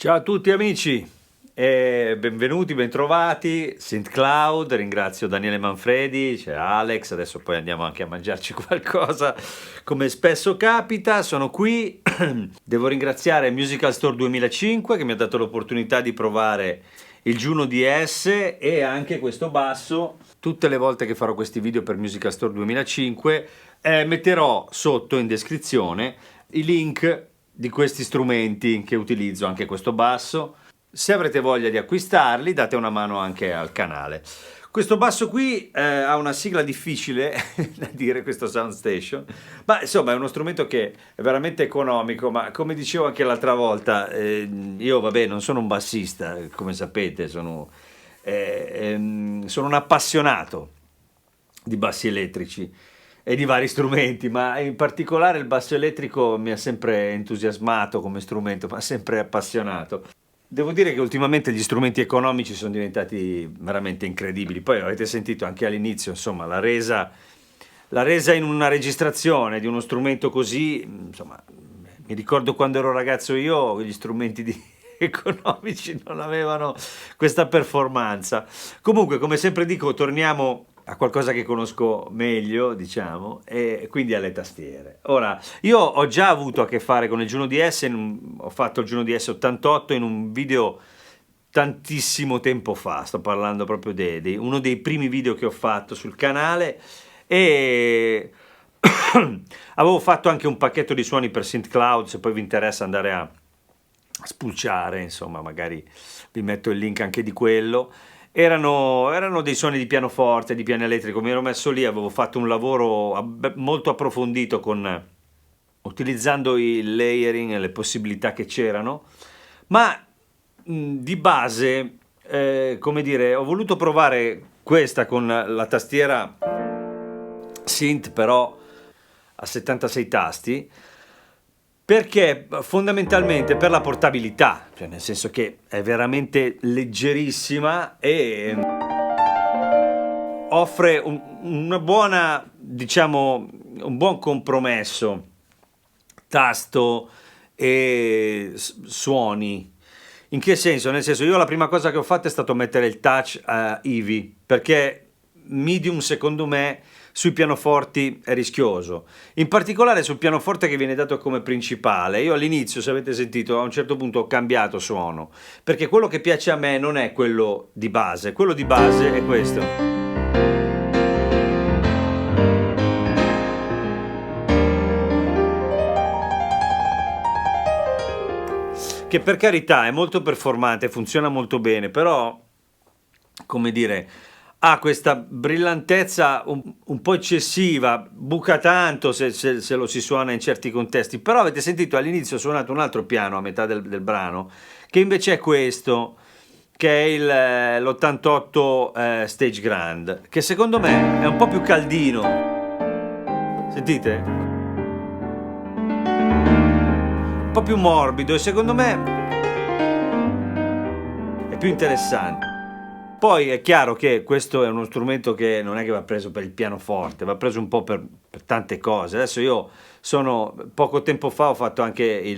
Ciao a tutti amici e benvenuti, bentrovati. St. Cloud, ringrazio Daniele Manfredi, c'è Alex, adesso poi andiamo anche a mangiarci qualcosa come spesso capita. Sono qui, devo ringraziare Musical Store 2005 che mi ha dato l'opportunità di provare il Juno DS e anche questo basso. Tutte le volte che farò questi video per Musical Store 2005 metterò sotto in descrizione i link di questi strumenti che utilizzo, anche questo basso. Se avrete voglia di acquistarli, date una mano anche al canale. Questo basso qui ha una sigla difficile da dire, questo Soundstation, ma insomma è uno strumento che è veramente economico, ma come dicevo anche l'altra volta, io vabbè non sono un bassista, come sapete, sono un appassionato di bassi elettrici e di vari strumenti, ma in particolare il basso elettrico mi ha sempre entusiasmato come strumento, mi ha sempre appassionato. devo dire che ultimamente gli strumenti economici sono diventati veramente incredibili. Poi avete sentito anche all'inizio, insomma, la resa in una registrazione di uno strumento così, insomma, mi ricordo quando ero ragazzo io, gli strumenti economici non avevano questa performance. Comunque, come sempre dico, torniamo a qualcosa che conosco meglio, diciamo, e quindi alle tastiere. Ora, io ho già avuto a che fare con il Juno DS, ho fatto il Juno DS 88 in un video tantissimo tempo fa, sto parlando proprio di uno dei primi video che ho fatto sul canale, e avevo fatto anche un pacchetto di suoni per SynthCloud, se poi vi interessa andare a spulciare, insomma, magari vi metto il link anche di quello. Erano dei suoni di pianoforte, di piano elettrico, mi ero messo lì, avevo fatto un lavoro molto approfondito utilizzando il layering e le possibilità che c'erano, ma di base, come dire, ho voluto provare questa con la tastiera synth però a 76 tasti, perché fondamentalmente per la portabilità, cioè nel senso che è veramente leggerissima e offre una buona, diciamo, un buon compromesso tasto e suoni. In che senso? Nel senso, io la prima cosa che ho fatto è stato mettere il touch a Eevee, perché medium secondo me sui pianoforti è rischioso, in particolare sul pianoforte che viene dato come principale. Io all'inizio, se avete sentito, a un certo punto ho cambiato suono, perché quello che piace a me non è quello di base è questo, che per carità è molto performante, funziona molto bene, però, come dire, ha questa brillantezza un po' eccessiva, buca tanto se lo si suona in certi contesti. Però avete sentito all'inizio ho suonato un altro piano a metà del brano, che invece è questo, che è l'88 Stage Grand, che secondo me è un po' più caldino. Sentite? Un po' più morbido, e secondo me è più interessante. Poi è chiaro che questo è uno strumento che non è che va preso per il pianoforte, va preso un po' per tante cose. Adesso io poco tempo fa ho fatto anche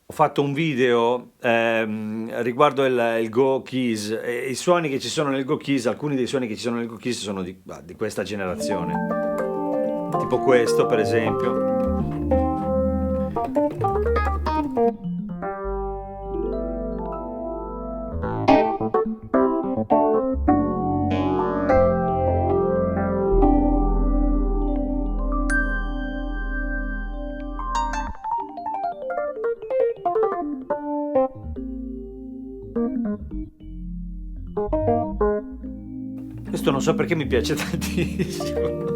ho fatto un video riguardo il Go Keys, e i suoni che ci sono nel Go Keys, alcuni dei suoni che ci sono nel Go Keys sono di questa generazione, tipo questo per esempio. Questo non so perché mi piace tantissimo.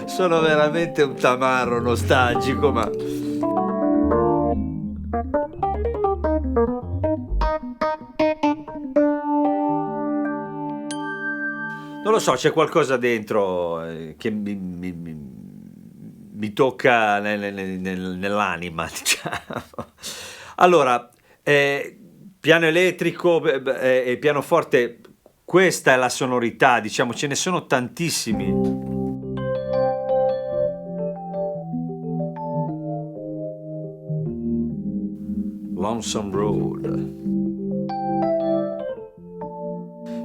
Sono veramente un tamarro nostalgico, ma non lo so, c'è qualcosa dentro che mi tocca nell'anima, diciamo. Allora, piano elettrico e pianoforte, questa è la sonorità, diciamo, ce ne sono tantissimi. Lonesome Road.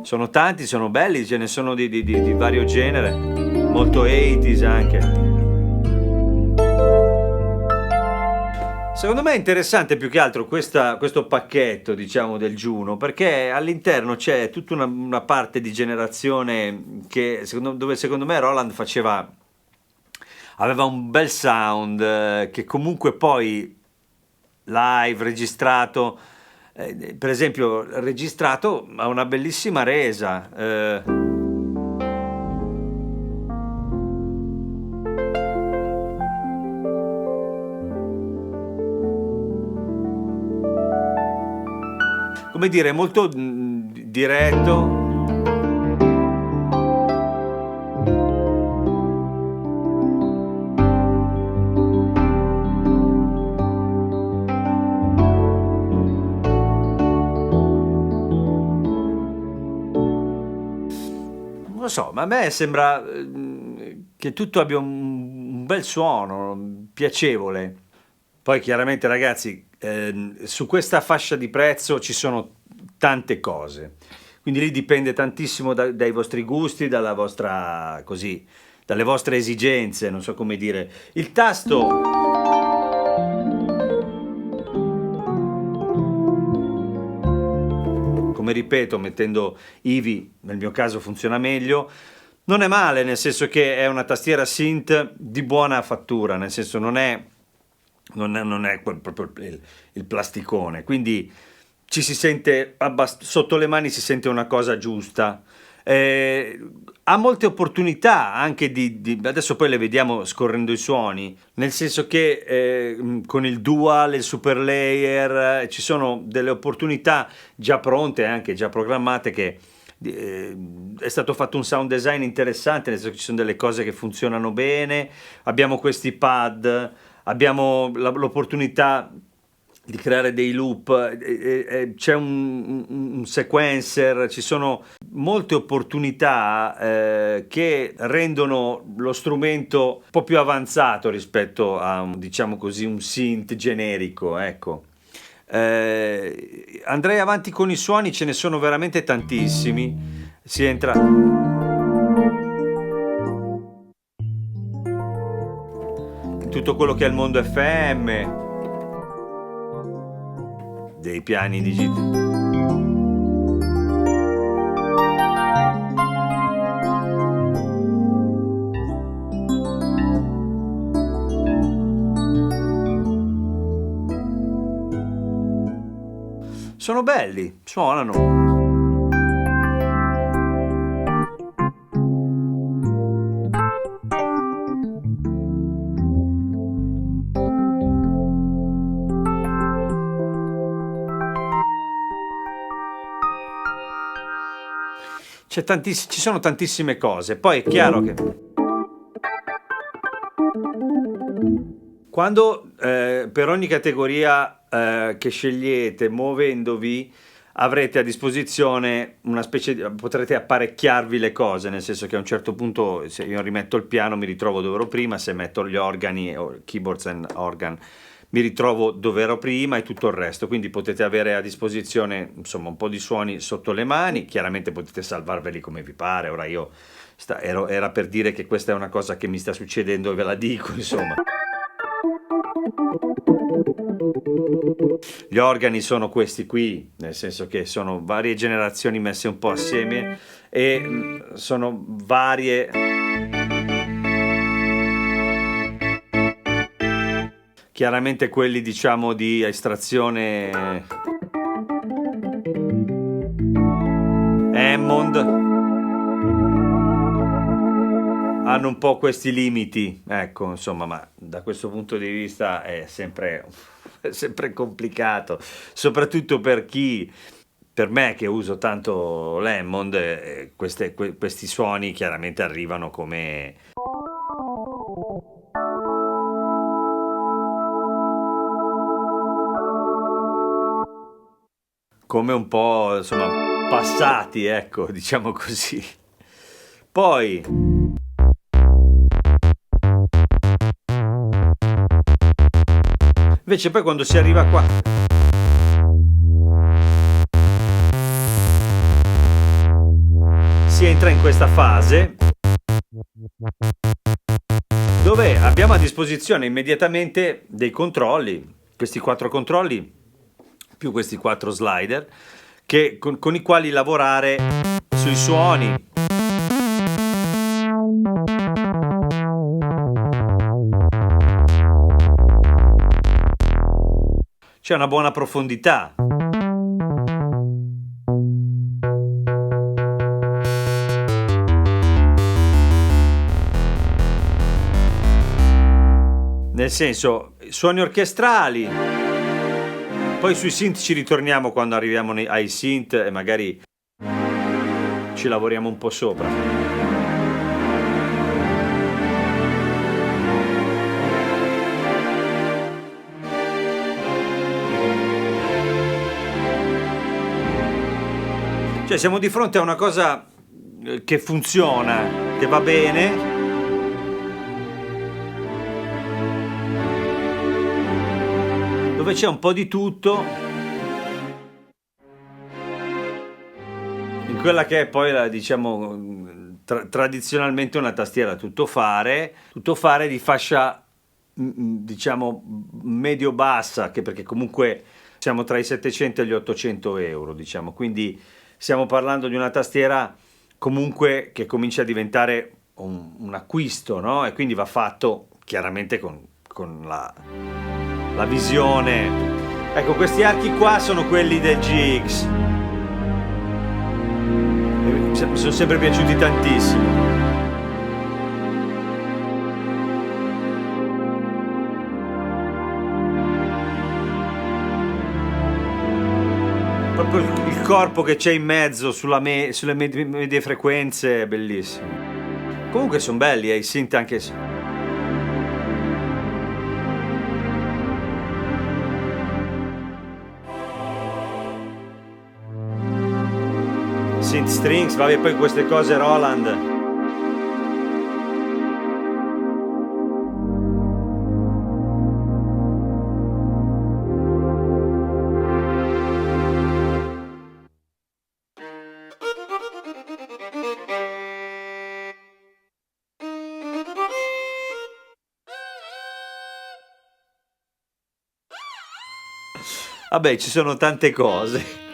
Sono tanti, sono belli, ce ne sono di vario genere, molto 80s anche. Secondo me è interessante più che altro questo pacchetto, diciamo, del Juno, perché all'interno c'è tutta una parte di generazione dove secondo me Roland aveva un bel sound, che comunque poi live, registrato, per esempio registrato ha una bellissima resa. Come dire, molto diretto. non lo so, ma a me sembra che tutto abbia un bel suono, piacevole. Poi chiaramente ragazzi, su questa fascia di prezzo ci sono tante cose, quindi lì dipende tantissimo dai vostri gusti, dalla vostra, così, dalle vostre esigenze, non so come dire. Il tasto, come ripeto, mettendo Ivy, nel mio caso funziona meglio, non è male, nel senso che è una tastiera synth di buona fattura, nel senso non è proprio il plasticone, quindi ci si sente sotto le mani si sente una cosa giusta. Ha molte opportunità anche adesso poi le vediamo scorrendo i suoni, nel senso che con il dual, il super layer, ci sono delle opportunità già pronte, anche già programmate, che è stato fatto un sound design interessante, nel senso che ci sono delle cose che funzionano bene, abbiamo questi pad, abbiamo l'opportunità di creare dei loop, c'è un sequencer, ci sono molte opportunità che rendono lo strumento un po' più avanzato rispetto a diciamo così, un synth generico, ecco. Andrei avanti con i suoni, ce ne sono veramente tantissimi. Si entra in tutto quello che è il mondo FM, dei piani digitali. Sono belli, suonano. Ci sono tantissime cose. Poi è chiaro che quando per ogni categoria che scegliete, muovendovi, avrete a disposizione una specie di, potrete apparecchiarvi le cose, nel senso che a un certo punto, se io rimetto il piano, mi ritrovo dove ero prima, se metto gli organi o keyboards and organ, mi ritrovo dove ero prima e tutto il resto, quindi potete avere a disposizione insomma un po' di suoni sotto le mani, chiaramente potete salvarveli come vi pare. Ora io era per dire che questa è una cosa che mi sta succedendo e ve la dico, insomma. Gli organi sono questi qui, nel senso che sono varie generazioni messe un po' assieme e sono varie. Chiaramente quelli diciamo di estrazione Hammond hanno un po' questi limiti, ecco, insomma, ma da questo punto di vista è sempre complicato, soprattutto per me che uso tanto l'Hammond, questi suoni chiaramente arrivano come un po', insomma, passati, ecco, diciamo così. Poi invece poi quando si arriva qua si entra in questa fase dove abbiamo a disposizione immediatamente dei controlli, questi 4 controlli più questi 4 slider con i quali lavorare sui suoni. C'è una buona profondità. Nel senso, suoni orchestrali. Poi sui synth ci ritorniamo quando arriviamo ai synth e magari ci lavoriamo un po' sopra. Cioè siamo di fronte a una cosa che funziona, che va bene. Dove c'è un po' di tutto in quella che è poi la, diciamo, tradizionalmente una tastiera tuttofare di fascia diciamo medio-bassa, che perché comunque siamo tra i 700 e gli 800 euro, diciamo, quindi stiamo parlando di una tastiera comunque che comincia a diventare un acquisto, no? E quindi va fatto chiaramente con la visione. Ecco, questi archi qua sono quelli del GX. Mi sono sempre piaciuti tantissimo. Proprio il corpo che c'è in mezzo sulle medie frequenze è bellissimo. Comunque sono belli, i synth anche se... Synth strings, vabbè, poi queste cose Roland. Vabbè, ci sono tante cose.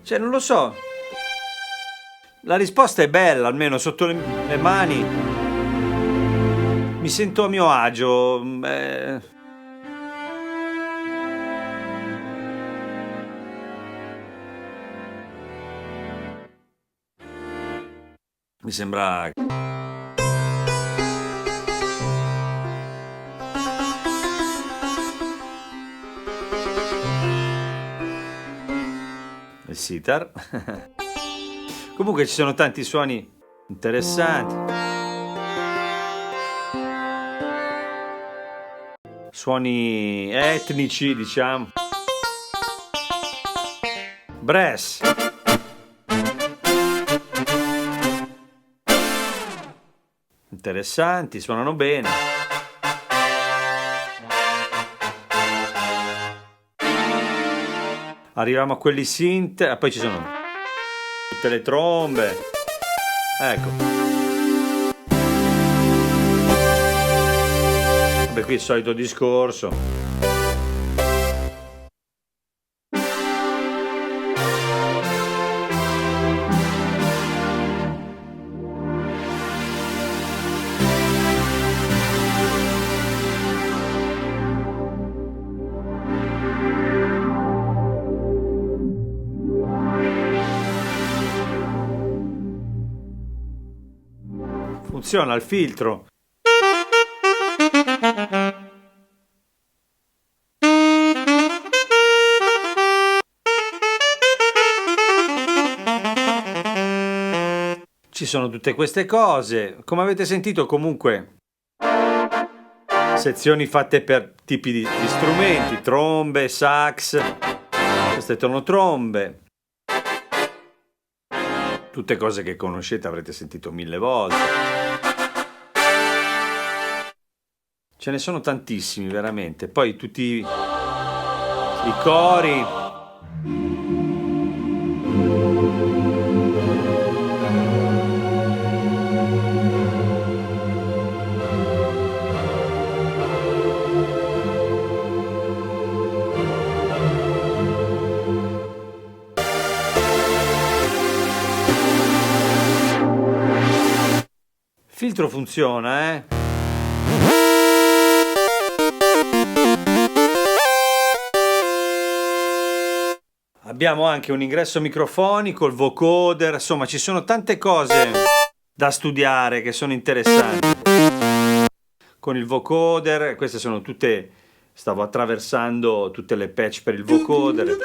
Cioè, non lo so. La risposta è bella, almeno sotto le mani. Mi sento a mio agio. Mi sembra... il sitar. Comunque ci sono tanti suoni interessanti, suoni etnici, diciamo, brass, interessanti, suonano bene. Arriviamo a quelli synth, e poi ci sono tutte le trombe. Ecco. Vabbè, qui il solito discorso. Funziona il filtro. Ci sono tutte queste cose. Come avete sentito, comunque, sezioni fatte per tipi di strumenti, trombe, sax, queste tonotrombe. Tutte cose che conoscete, avrete sentito 1000 volte. Ce ne sono tantissimi, veramente. Poi tutti i cori. Il filtro funziona, eh? Abbiamo anche un ingresso microfonico, il vocoder, insomma ci sono tante cose da studiare che sono interessanti. Con il vocoder, queste sono tutte, stavo attraversando tutte le patch per il vocoder.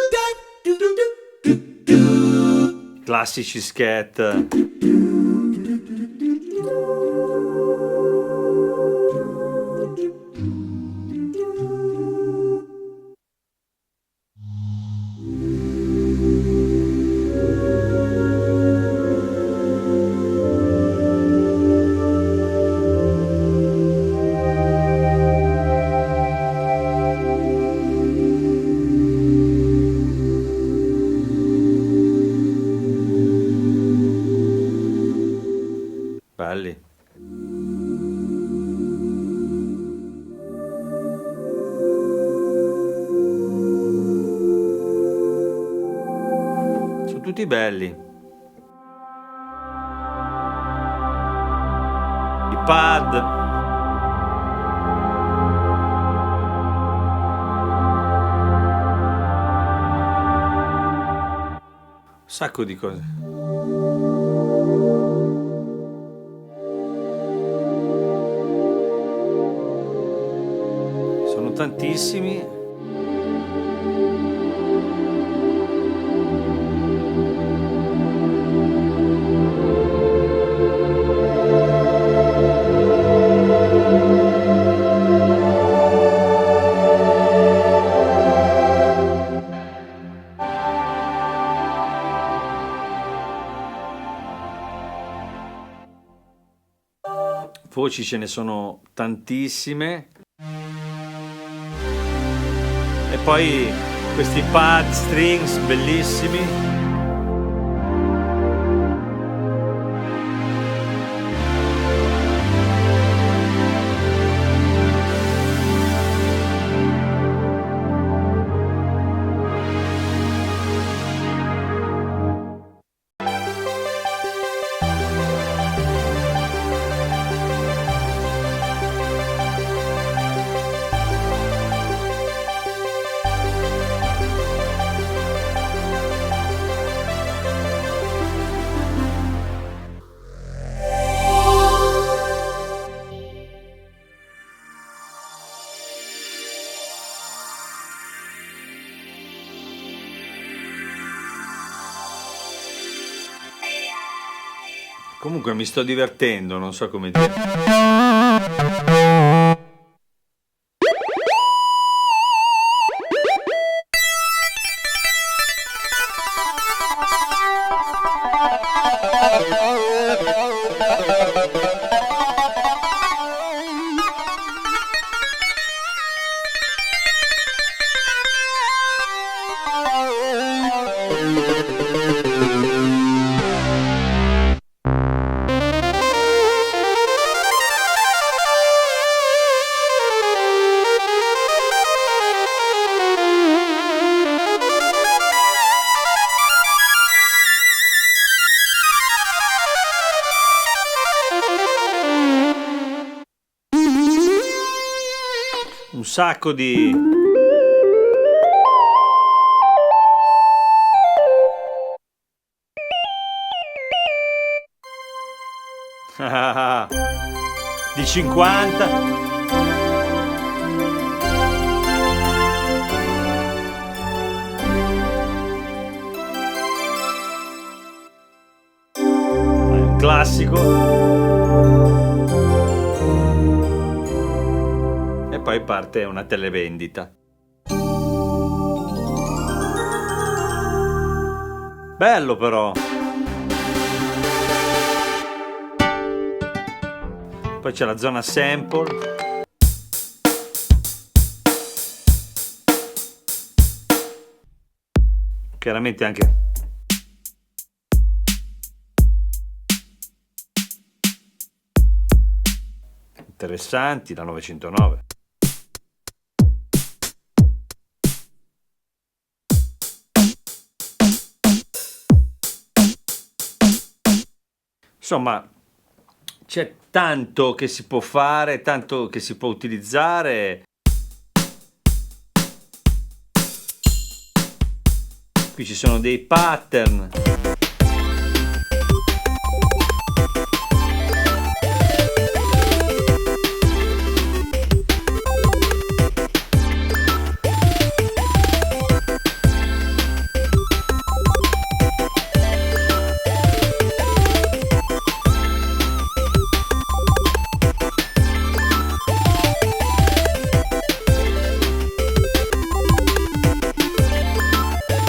Classici scat. Belli. Sono tutti belli. I pad. Un sacco di cose. Sono tantissimi. Voci ce ne sono tantissime. E poi questi pad strings bellissimi. Comunque mi sto divertendo, non so come dire. Un sacco di... di 50. Un classico. E poi parte una televendita. Bello però. Poi c'è la zona sample. Chiaramente anche interessanti, la 909. Insomma, c'è tanto che si può fare, tanto che si può utilizzare. qui ci sono dei pattern.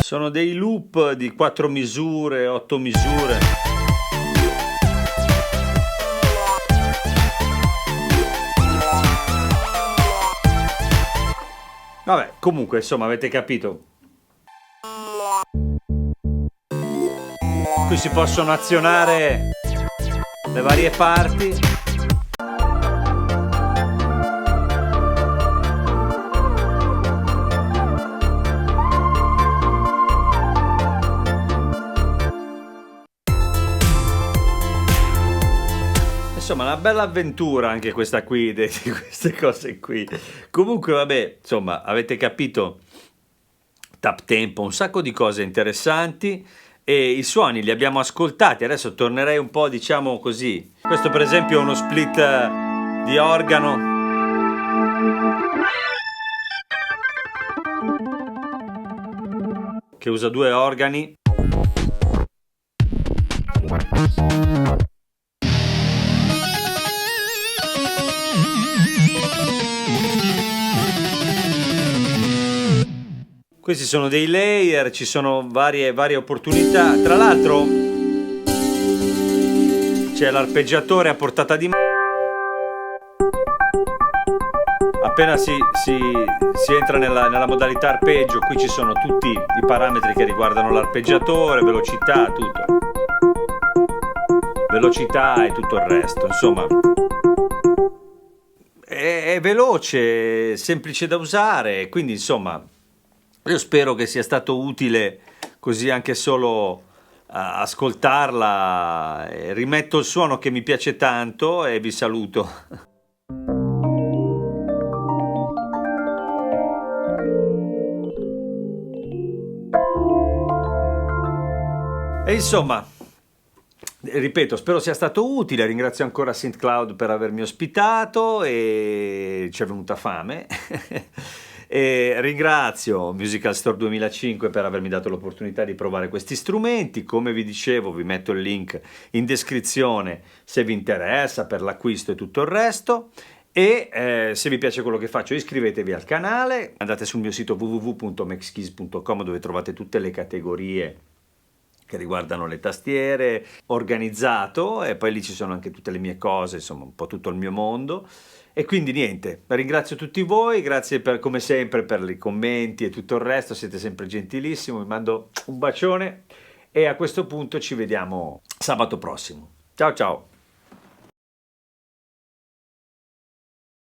Sono dei loop di 4 misure, 8 misure. Vabbè, comunque, insomma, avete capito. Qui si possono azionare le varie parti. Insomma, una bella avventura anche questa qui, di queste cose qui. Comunque, vabbè, insomma, avete capito, tap tempo, un sacco di cose interessanti e i suoni li abbiamo ascoltati. Adesso tornerei un po', diciamo così. Questo per esempio è uno split di organo. Che usa 2 organi. Questi sono dei layer, ci sono varie opportunità. Tra l'altro c'è l'arpeggiatore a portata di mano. Appena si entra nella modalità arpeggio, qui ci sono tutti i parametri che riguardano l'arpeggiatore, velocità, tutto. Velocità e tutto il resto, insomma. È veloce, semplice da usare, quindi insomma io spero che sia stato utile così anche solo ascoltarla. Rimetto il suono che mi piace tanto e vi saluto. E insomma, ripeto, spero sia stato utile. Ringrazio ancora St. Cloud per avermi ospitato e ci è venuta fame. E ringrazio Musical Store 2005 per avermi dato l'opportunità di provare questi strumenti. Come vi dicevo, vi metto il link in descrizione se vi interessa per l'acquisto e tutto il resto. E se vi piace quello che faccio, iscrivetevi al canale, andate sul mio sito www.maxkeys.com dove trovate tutte le categorie che riguardano le tastiere, organizzato, e poi lì ci sono anche tutte le mie cose, insomma un po' tutto il mio mondo. E quindi niente, ringrazio tutti voi, grazie come sempre per i commenti e tutto il resto, siete sempre gentilissimi, vi mando un bacione e a questo punto ci vediamo sabato prossimo. Ciao ciao!